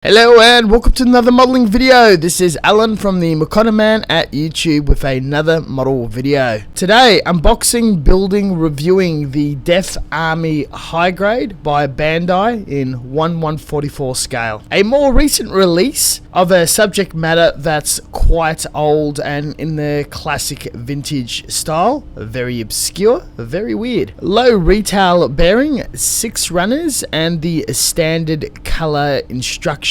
Hello and welcome to another modeling video. This is Alan from the Makona Man at YouTube with another model video. Today, unboxing, building, reviewing the Death Army High Grade by Bandai in 1/144 scale. A more recent release of a subject matter that's quite old and in the classic vintage style. Very obscure, very weird. Low retail bearing, 6 runners, and the standard color instructions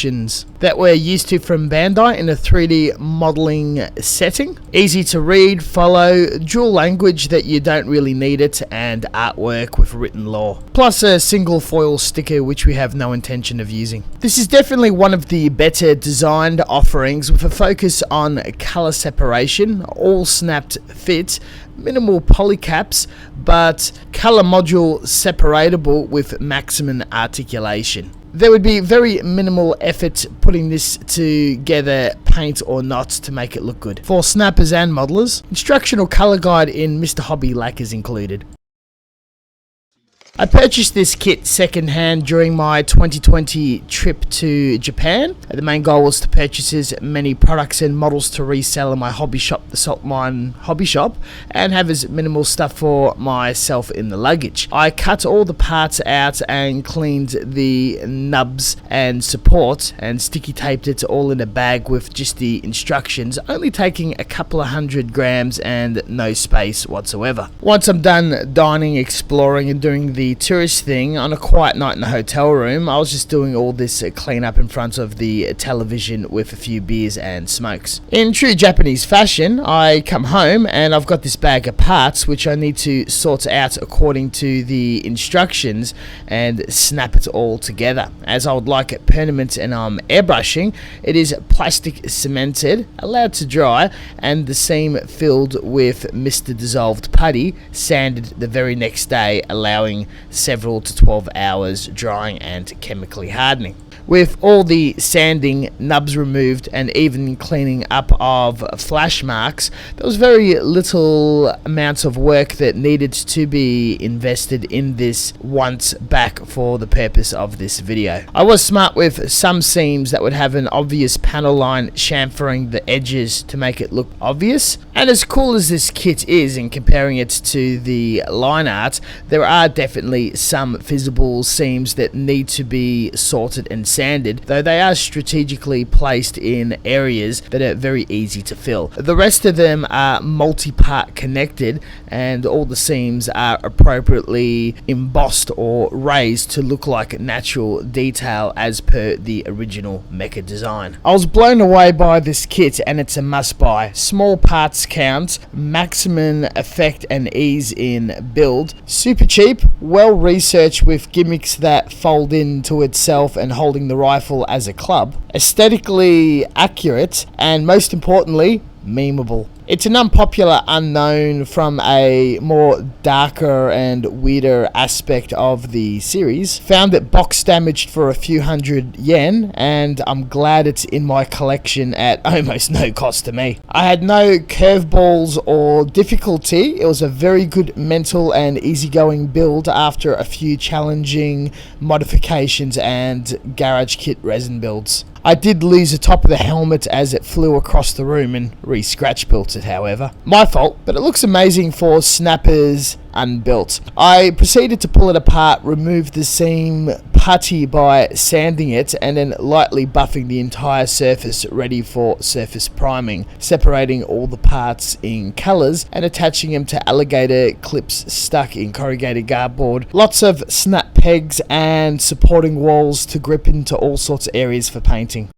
that we're used to from Bandai in a 3D modeling setting. Easy to read, follow, dual language that you don't really need it, and artwork with written law. Plus a single foil sticker which we have no intention of using. This is definitely one of the better designed offerings with a focus on color separation, all snapped fit, minimal polycaps, but color module separatable with maximum articulation. There would be very minimal effort putting this together, paint or not, to make it look good. For snappers and modelers, instructional color guide in Mr. Hobby lacquers included. I purchased this kit second-hand during my 2020 trip to Japan. The main goal was to purchase as many products and models to resell in my hobby shop, the Salt Mine Hobby Shop, and have as minimal stuff for myself in the luggage. I cut all the parts out and cleaned the nubs and support and sticky taped it all in a bag with just the instructions, only taking a couple of 100 grams and no space whatsoever. Once I'm done dining, exploring and doing the tourist thing on a quiet night in the hotel room, I was just doing all this cleanup in front of the television with a few beers and smokes. In true Japanese fashion, I come home and I've got this bag of parts which I need to sort out according to the instructions and snap it all together. As I would like it permanent and I'm airbrushing, it is plastic cemented, allowed to dry, and the seam filled with Mr. Dissolved putty, sanded the very next day, allowing several to 12 hours drying and chemically hardening. With all the sanding, nubs removed, and even cleaning up of flash marks, there was very little amounts of work that needed to be invested in this once back for the purpose of this video. I was smart with some seams that would have an obvious panel line chamfering the edges to make it look obvious. And as cool as this kit is in comparing it to the line art, there are definitely some visible seams that need to be sorted and sanded, though they are strategically placed in areas that are very easy to fill. The rest of them are multi-part connected, and all the seams are appropriately embossed or raised to look like natural detail as per the original mecha design. I was blown away by this kit, and it's a must-buy. Small parts count, maximum effect and ease in build, super cheap, well researched with gimmicks that fold into itself and holding the rifle as a club, aesthetically accurate, and most importantly, memeable. It's an unpopular unknown from a more darker and weirder aspect of the series. Found it box damaged for a few hundred yen, and I'm glad it's in my collection at almost no cost to me. I had no curveballs or difficulty. It was a very good mental and easygoing build after a few challenging modifications and garage kit resin builds. I did lose the top of the helmet as it flew across the room and re-scratch built it, however. My fault, but it looks amazing for snappers unbuilt. I proceeded to pull it apart, remove the seam putty by sanding it, and then lightly buffing the entire surface ready for surface priming, separating all the parts in colours and attaching them to alligator clips stuck in corrugated cardboard. Lots of snap pegs and supporting walls to grip into all sorts of areas for painting.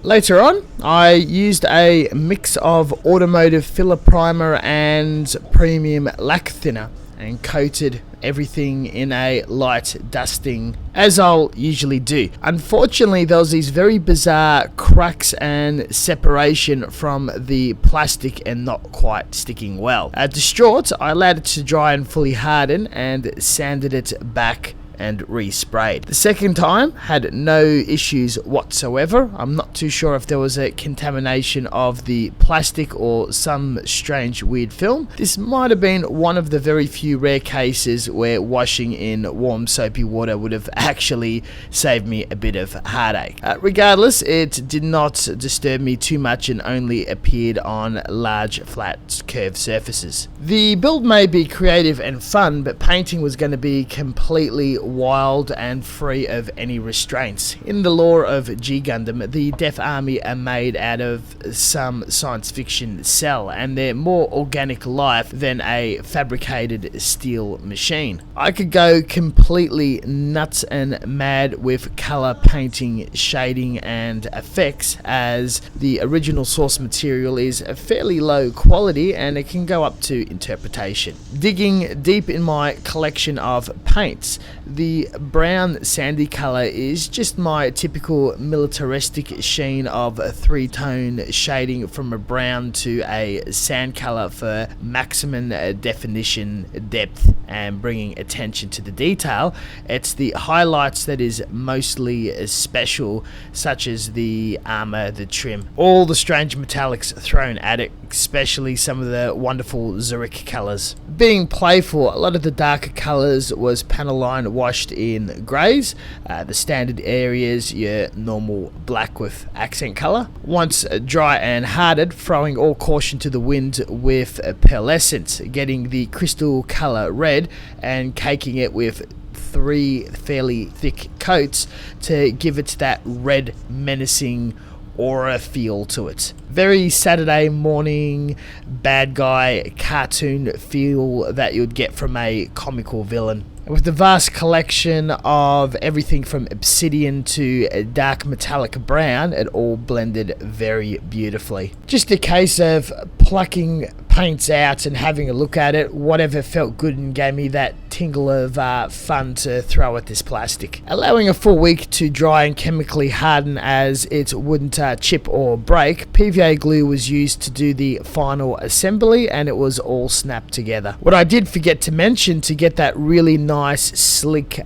Later on, I used a mix of automotive filler primer and premium lac thinner and coated everything in a light dusting, as I'll usually do. Unfortunately, there was these very bizarre cracks and separation from the plastic and not quite sticking well. Distraught, I allowed it to dry and fully harden and sanded it back and resprayed. The second time had no issues whatsoever. I'm not too sure if there was a contamination of the plastic or some strange weird film. This might have been one of the very few rare cases where washing in warm soapy water would have actually saved me a bit of heartache. Regardless, it did not disturb me too much and only appeared on large flat curved surfaces. The build may be creative and fun, but painting was going to be completely wild and free of any restraints. In the lore of G Gundam, the Death Army are made out of some science fiction cell, and they're more organic life than a fabricated steel machine. I could go completely nuts and mad with color painting, shading and effects, as the original source material is a fairly low quality and it can go up to interpretation. Digging deep in my collection of paints, the brown sandy color is just my typical militaristic sheen of a three-tone shading from a brown to a sand color for maximum definition, depth and bringing attention to the detail. It's the highlights that is mostly special, such as the armor, the trim, all the strange metallics thrown at it, especially some of the wonderful Zurich colors. Being playful, a lot of the darker colors was panel line washed in greys, the standard areas your normal black with accent color. Once dry and hardened, throwing all caution to the wind with pearlescent, getting the crystal color red and caking it with 3 fairly thick coats to give it that red menacing aura feel to it. Very Saturday morning bad guy cartoon feel that you'd get from a comical villain. With the vast collection of everything from obsidian to a dark metallic brown, it all blended very beautifully. Just a case of plucking paints out and having a look at it. Whatever felt good and gave me that tingle of fun to throw at this plastic. Allowing a full week to dry and chemically harden as it wouldn't chip or break, PVA glue was used to do the final assembly and it was all snapped together. What I did forget to mention, to get that really nice slick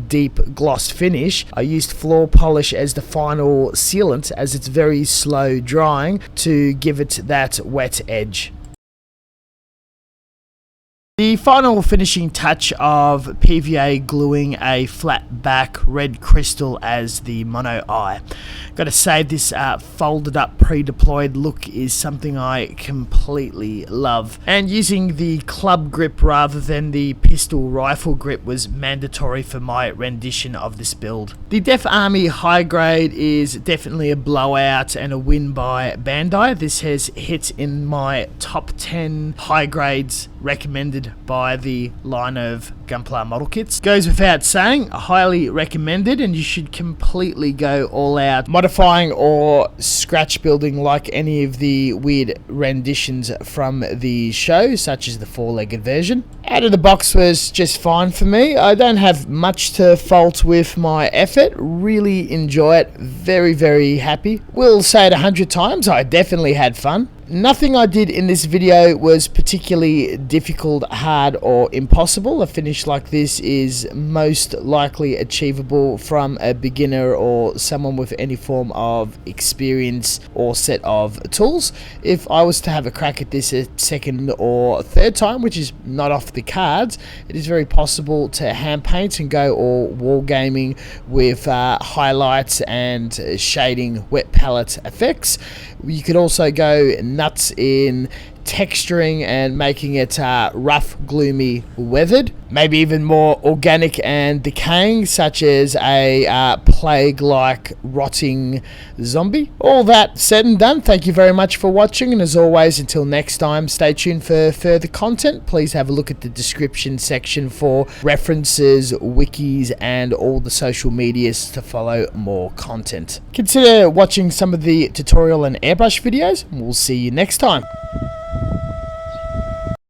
deep gloss finish, I used floor polish as the final sealant, as it's very slow drying, to give it that wet edge. The final finishing touch of PVA gluing a flat back red crystal as the mono eye. Gotta say, this folded up pre-deployed look is something I completely love, and using the club grip rather than the pistol rifle grip was mandatory for my rendition of this build. The Death Army high grade is definitely a blowout and a win by Bandai. This has hit in my top 10 high grades recommended by the line of Gunpla model kits. Goes without saying, highly recommended, and you should completely go all out modifying or scratch building like any of the weird renditions from the show, such as the 4-legged version. Out of the box was just fine for me. I don't have much to fault with my effort. Really enjoy it. Very, very happy. Will say it 100 times. I definitely had fun. Nothing I did in this video was particularly difficult, hard or impossible. A finish like this is most likely achievable from a beginner or someone with any form of experience or set of tools. If I was to have a crack at this a second or third time, which is not off the cards, it is very possible to hand paint and go all wargaming with highlights and shading wet palette effects. You could also go nuts in texturing and making it rough, gloomy, weathered. Maybe even more organic and decaying, such as a plague-like rotting zombie. All that said and done, thank you very much for watching, and as always, until next time, stay tuned for further content. Please have a look at the description section for references, wikis, and all the social medias to follow more content. Consider watching some of the tutorial and airbrush videos, and we'll see you next time.